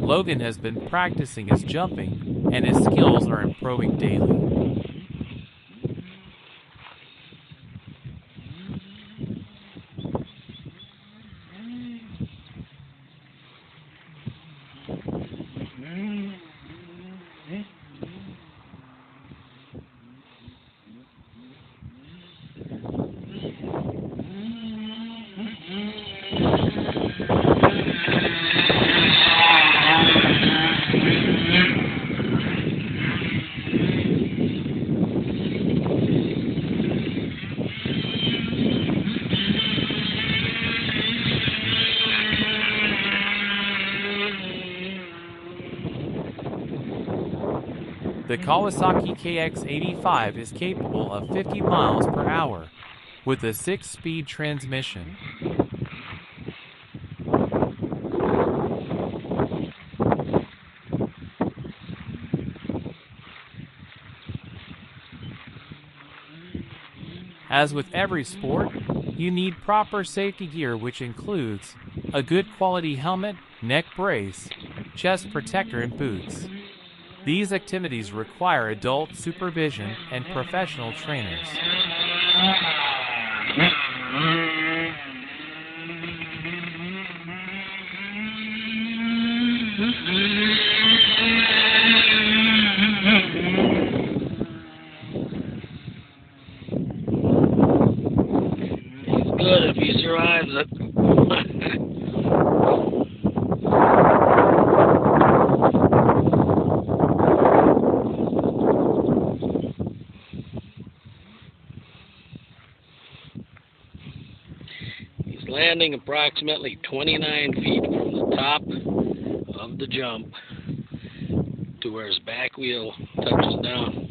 Logan has been practicing his jumping, and his skills are improving daily. The Kawasaki KX-85 is capable of 50 miles per hour with a 6-speed transmission. As with every sport, you need proper safety gear, which includes a good quality helmet, neck brace, chest protector, and boots. These activities require adult supervision and professional trainers. He's good if he survives it. Landing approximately 29 feet from the top of the jump to where his back wheel touches down.